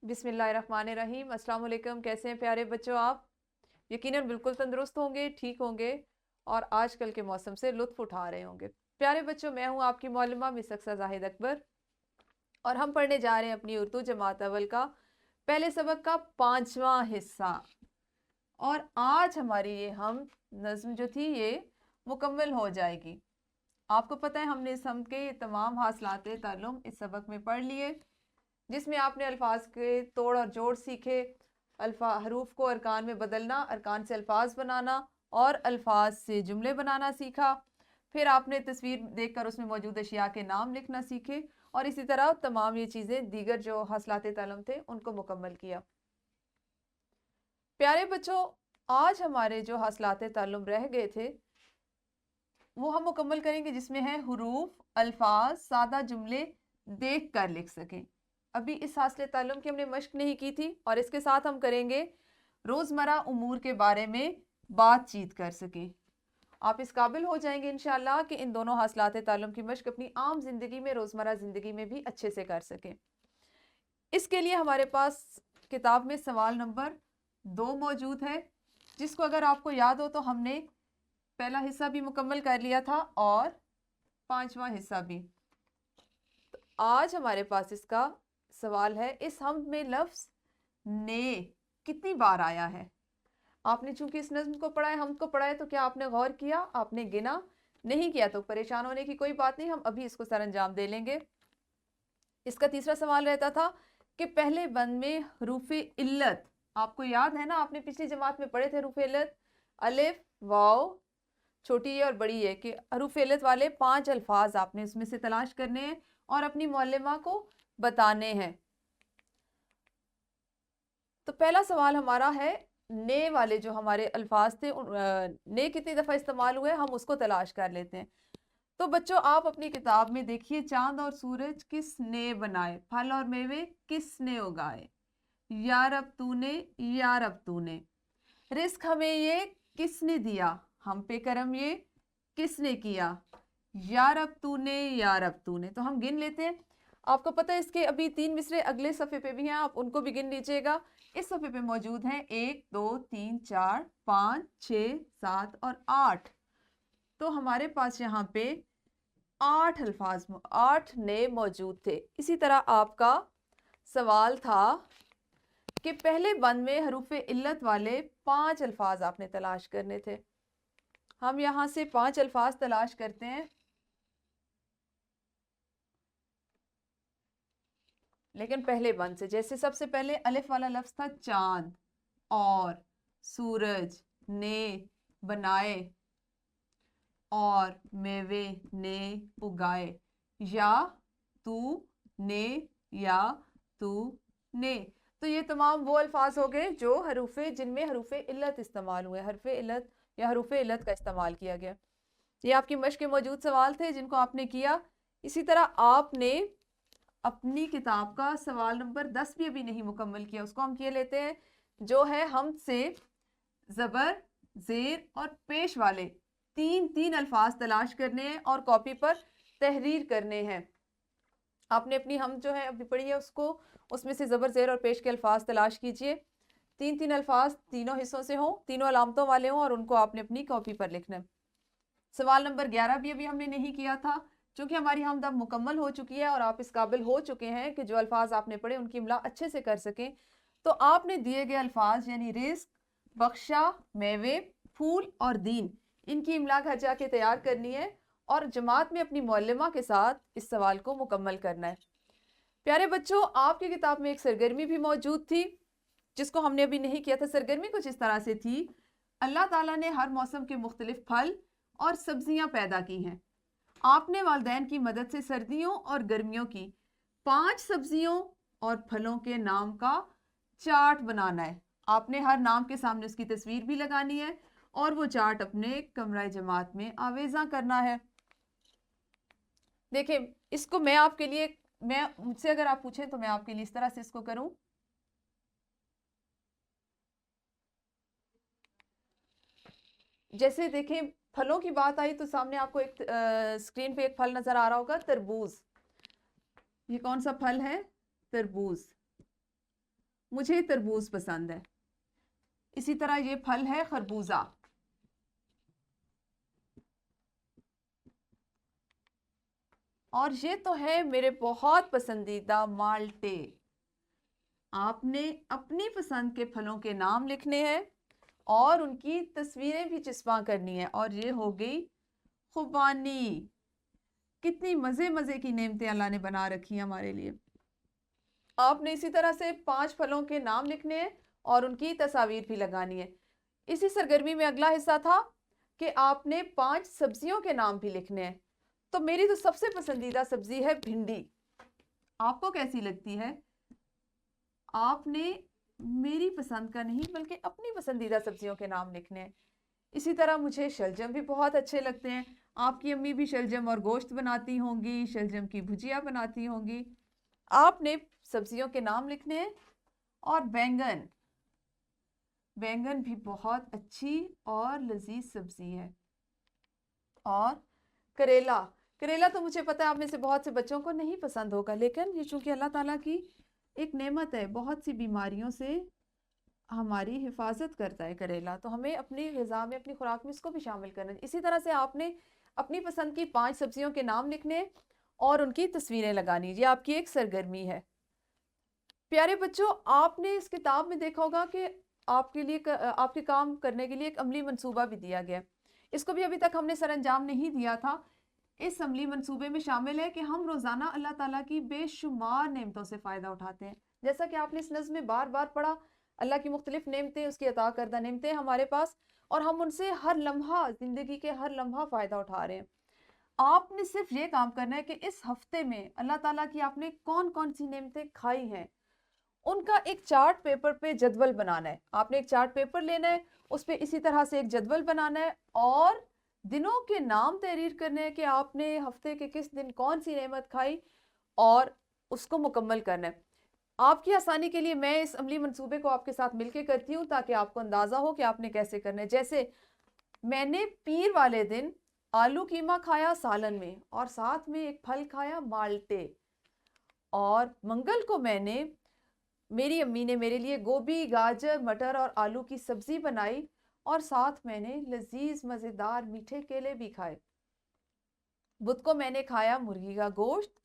बिस्मिल्लाहिर्रहमानिर्रहीम। अस्सलाम वालेकुम। कैसे हैं प्यारे बच्चों आप? यकीनन बिल्कुल तंदुरुस्त होंगे, ठीक होंगे और आजकल के मौसम से लुत्फ़ उठा रहे होंगे। प्यारे बच्चों, मैं हूँ आपकी मौलमा मिस अक्सा जाहिद अकबर और हम पढ़ने जा रहे हैं अपनी उर्दू जमात अव्वल का पहले सबक का 5वां हिस्सा। और आज हमारी ये हम नज़्म जो थी ये मुकम्मल हो जाएगी। आपको पता है हमने इस हम के तमाम हासिलात ताल्लुम इस सबक में पढ़ लिए, जिसमें आपने अल्फाज के तोड़ और जोड़ सीखे, हरूफ को अरकान में बदलना, अरकान से अल्फाज बनाना और अल्फाज से जुमले बनाना सीखा। फिर आपने तस्वीर देखकर उसमें मौजूद अशिया के नाम लिखना सीखे और इसी तरह तमाम ये चीज़ें दीगर जो हासिलात ताल्लुम थे उनको मुकम्मल किया। प्यारे बच्चों, आज हमारे जो हासिलात ताल्लुम रह गए थे वो हम मुकम्मल करेंगे, जिसमें है हुरूफ, अल्फाज, सादा जुमले देख कर लिख सकें। अभी इस हासिल ताल्लुम की हमने मश्क नहीं की थी और इसके साथ हम करेंगे रोज़मर्रा उमूर के बारे में बातचीत कर सकें। आप इस काबिल हो जाएंगे इंशाअल्लाह कि इन दोनों हासिलात ताल्लुम की मश्क अपनी आम जिंदगी में, रोज़मर्रा ज़िंदगी में भी अच्छे से कर सकें। इसके लिए हमारे पास किताब में सवाल नंबर 2 मौजूद है, जिसको अगर आपको याद हो तो हमने पहला हिस्सा भी मुकम्मल कर लिया था और 5वां हिस्सा भी। तो आज हमारे पास इसका सवाल है, इस हम में लफ्ज ने कितनी बार आया है? आपने चूंकि इस नज़्म को पढ़ा है, हम को पढ़ा है, तो क्या आपने गौर किया? आपने गिना? नहीं किया तो परेशान होने की कोई बात नहीं, हम अभी इसको सरअंजाम दे लेंगे। इसका तीसरा सवाल रहता था कि पहले बंद में हरूफ इल्लत, आपको याद है ना, आपने पिछली जमात में पढ़े थे हरूफ इल्लत, अलिफ, वाव, छोटी ए और बड़ी ए के हरूफ इल्लत वाले 5 अल्फाज आपने उसमें से तलाश करने हैं और अपनी मौलिमा को बताने हैं। तो पहला सवाल हमारा है, ने वाले जो हमारे अल्फाज थे, ने कितनी दफ़ा इस्तेमाल हुए हम उसको तलाश कर लेते हैं। तो बच्चों, आप अपनी किताब में देखिए, चांद और सूरज किसने बनाए, फल और मेवे किसने उगाए, या रब तूने, या रब तूने, रिस्क हमें ये किसने दिया, हम पे करम ये किसने किया, या रब तूने, या रब तूने। तो हम गिन लेते हैं। आपको पता है इसके अभी 3 मिसरे अगले सफ़े पे भी हैं, आप उनको भी गिन लीजिएगा। इस सफ़े पे मौजूद हैं 1 2 3 4 5 6 7 और 8। तो हमारे पास यहाँ पे 8 अल्फाज, 8 ने मौजूद थे। इसी तरह आपका सवाल था कि पहले बंद में हरूफ इल्लत वाले 5 अल्फाज आपने तलाश करने थे। हम यहाँ से 5 अल्फाज तलाश करते हैं, लेकिन पहले बंद से। जैसे सबसे पहले अलिफ वाला लफ्ज था चांद, और सूरज, ने बनाए, और मेवे ने उगाए, या तू ने, या तू ने। तो ये तमाम वो अल्फाज हो गए जो हरूफे, जिनमें हरूफ इल्लत इस्तेमाल हुए, हरफ इल्लत या हरूफ इल्लत का इस्तेमाल किया गया। ये आपकी मश्क के मौजूद सवाल थे जिनको आपने किया। इसी तरह आपने अपनी किताब का सवाल नंबर 10 भी अभी नहीं मुकम्मल किया, उसको हम किए लेते हैं, जो है हम से ज़बर, ज़ेर और पेश वाले 3 अल्फाज तलाश करने हैं और कॉपी पर तहरीर करने हैं। आपने अपनी हम जो है अभी पढ़ी है उसको, उसमें से ज़बर, ज़ेर और पेश के अल्फाज तलाश कीजिए। 3 अल्फाज तीनों हिस्सों से हों, तीनों अलामतों वाले हों और उनको आपने अपनी कॉपी पर लिखना है। सवाल नंबर 11 भी अभी हमने नहीं किया था, क्योंकि हमारी हमद अब मुकम्मल हो चुकी है और आप इस काबिल हो चुके हैं कि जो अल्फाज आपने पढ़े उनकी इमला अच्छे से कर सकें। तो आपने दिए गए अल्फाज यानी रिस्क, बख्शा, मेवे, फूल और दीन, इनकी इमला घर जाके तैयार करनी है और जमात में अपनी मौलिमा के साथ इस सवाल को मुकम्मल करना है। प्यारे बच्चों, आपकी किताब में एक सरगर्मी भी मौजूद थी जिसको हमने अभी नहीं किया था। सरगर्मी कुछ इस तरह से थी, अल्लाह ताला ने हर मौसम के मुख्तलिफ फल और सब्जियां पैदा की हैं। आपने वालिदैन की मदद से सर्दियों और गर्मियों की 5 सब्जियों और फलों के नाम का चार्ट बनाना है। आपने हर नाम के सामने उसकी तस्वीर भी लगानी है और वो चार्ट अपने कमरा जमात में आवेजा करना है। देखिए, इसको मैं आपके लिए, मैं मुझसे अगर आप पूछें तो मैं आपके लिए इस तरह से इसको करूं। जैसे देखें, फलों की बात आई तो सामने आपको एक स्क्रीन पे एक फल नजर आ रहा होगा, तरबूज। ये कौन सा फल है? तरबूज। مجھے تربوز پسند ہے. اسی طرح یہ پھل ہے خربوزہ. اور یہ تو ہے میرے بہت پسندیدہ مالٹے. آپ نے اپنی پسند کے پھلوں کے نام لکھنے ہیں اور ان کی تصویریں بھی چسپاں کرنی ہے. اور یہ ہو گئی خوبانی. کتنی مزے مزے کی نعمتیں اللہ نے بنا رکھی ہیں ہمارے لیے. آپ نے اسی طرح سے 5 پھلوں کے نام لکھنے ہیں اور ان کی تصاویر بھی لگانی ہے. اسی سرگرمی میں اگلا حصہ تھا کہ آپ نے 5 سبزیوں کے نام بھی لکھنے ہیں. تو میری تو سب سے پسندیدہ سبزی ہے بھنڈی. آپ کو کیسی لگتی ہے؟ آپ نے میری پسند کا نہیں بلکہ اپنی پسندیدہ سبزیوں کے نام لکھنے ہیں. اسی طرح مجھے شلجم بھی بہت اچھے لگتے ہیں. آپ کی امی بھی شلجم اور گوشت بناتی ہوں گی, شلجم کی بھجیا بناتی ہوں گی. آپ نے سبزیوں کے نام لکھنے ہیں. اور بینگن, بینگن بھی بہت اچھی اور لذیذ سبزی ہے. اور کریلا, کریلا تو مجھے پتا ہے آپ میں سے بہت سے بچوں کو نہیں پسند ہوگا, لیکن یہ چونکہ اللہ تعالیٰ کی ایک نعمت ہے, بہت سی بیماریوں سے ہماری حفاظت کرتا ہے کریلا, تو ہمیں اپنی غذا میں, اپنی خوراک میں اس کو بھی شامل کرنا ہے. اسی طرح سے آپ نے اپنی پسند کی 5 سبزیوں کے نام لکھنے اور ان کی تصویریں لگانی. یہ آپ کی ایک سرگرمی ہے. پیارے بچوں, آپ نے اس کتاب میں دیکھا ہوگا کہ آپ کے لیے, آپ کے کام کرنے کے لیے ایک عملی منصوبہ بھی دیا گیا. اس کو بھی ابھی تک ہم نے سر انجام نہیں دیا تھا. اس عملی منصوبے میں شامل ہے کہ ہم روزانہ اللہ تعالیٰ کی بے شمار نعمتوں سے فائدہ اٹھاتے ہیں. جیسا کہ آپ نے اس نظم میں بار بار پڑھا, اللہ کی مختلف نعمتیں, اس کی عطا کردہ نعمتیں ہمارے پاس, اور ہم ان سے ہر لمحہ, زندگی کے ہر لمحہ فائدہ اٹھا رہے ہیں. آپ نے صرف یہ کام کرنا ہے کہ اس ہفتے میں اللہ تعالیٰ کی آپ نے کون کون سی نعمتیں کھائی ہیں, ان کا ایک چارٹ پیپر پہ جدول بنانا ہے. آپ نے ایک چارٹ پیپر لینا ہے, اس پہ اسی طرح سے ایک جدول بنانا ہے, اور دنوں کے نام تحریر کرنے ہیں کہ آپ نے ہفتے کے کس دن کون سی نعمت کھائی, اور اس کو مکمل کرنا ہے. آپ کی آسانی کے لیے میں اس عملی منصوبے کو آپ کے ساتھ مل کے کرتی ہوں تاکہ آپ کو اندازہ ہو کہ آپ نے کیسے کرنا ہے. جیسے میں نے پیر والے دن آلو قیمہ کھایا سالن میں, اور ساتھ میں ایک پھل کھایا مالٹے. اور منگل کو میں نے, میری امی نے میرے لیے گوبھی, گاجر, مٹر اور آلو کی سبزی بنائی, اور ساتھ میں نے لذیذ مزیدار میٹھے کیلے بھی کھائے. بدھ کو میں نے کھایا مرغی کا گوشت,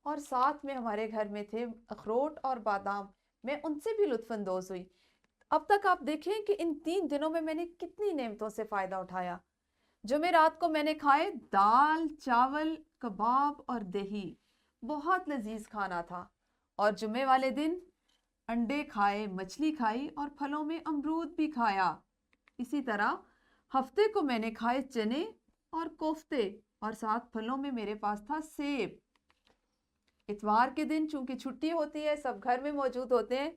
اور ساتھ میں ہمارے گھر میں تھے اخروٹ اور بادام, میں ان سے بھی لطف اندوز ہوئی. اب تک آپ دیکھیں کہ ان 3 دنوں میں نے کتنی نعمتوں سے فائدہ اٹھایا. جمعرات کو میں نے کھائے دال, چاول, کباب اور دہی, بہت لذیذ کھانا تھا. اور جمعے والے دن انڈے کھائے, مچھلی کھائی, اور پھلوں میں امرود بھی کھایا. اسی طرح ہفتے کو میں نے کھائے چنے اور کوفتے, اور ساتھ پھلوں میں میرے پاس تھا سیب. اتوار کے دن چونکہ چھٹی ہوتی ہے, سب گھر میں موجود ہوتے ہیں,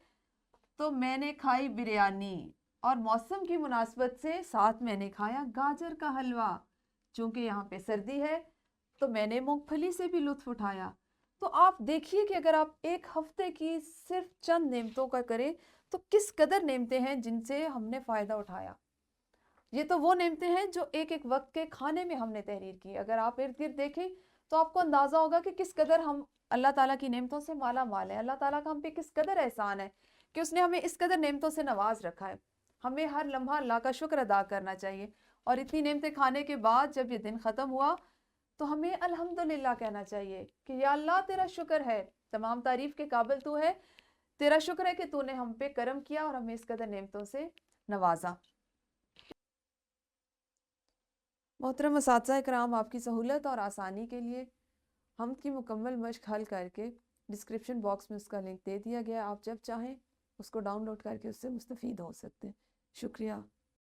تو میں نے کھائی بریانی, اور موسم کی مناسبت سے ساتھ میں نے کھایا گاجر کا حلوہ. چونکہ یہاں پہ سردی ہے تو میں نے مونگ پھلی سے بھی لطف اٹھایا. تو آپ دیکھیے کہ اگر آپ ایک ہفتے کی صرف چند نعمتوں کا کریں تو کس قدر نعمتیں ہیں جن سے ہم نے فائدہ اٹھایا. یہ تو وہ نعمتیں ہیں جو ایک ایک وقت کے کھانے میں ہم نے تحریر کی. اگر آپ ارد گرد دیکھیں تو آپ کو اندازہ ہوگا کہ کس قدر ہم اللہ تعالیٰ کی نعمتوں سے مالا مال ہے. اللہ تعالیٰ کا ہم پہ کس قدر احسان ہے کہ اس نے ہمیں اس قدر نعمتوں سے نواز رکھا ہے. ہمیں ہر لمحہ اللہ کا شکر ادا کرنا چاہیے, اور اتنی نعمتیں کھانے کے بعد جب یہ دن ختم ہوا تو ہمیں الحمدللہ کہنا چاہیے کہ یا اللہ تیرا شکر ہے, تمام تعریف کے قابل تو ہے, تیرا شکر ہے کہ تو نے ہم پہ کرم کیا اور ہمیں اس قدر نعمتوں سے نوازا. محترم اساتذہ اکرام, آپ کی سہولت اور آسانی کے لیے حمد کی مکمل مشق حل کر کے ڈسکرپشن باکس میں اس کا لنک دے دیا گیا. آپ جب چاہیں اس کو ڈاؤن لوڈ کر کے اس سے مستفید ہو سکتے ہیں. شکریہ.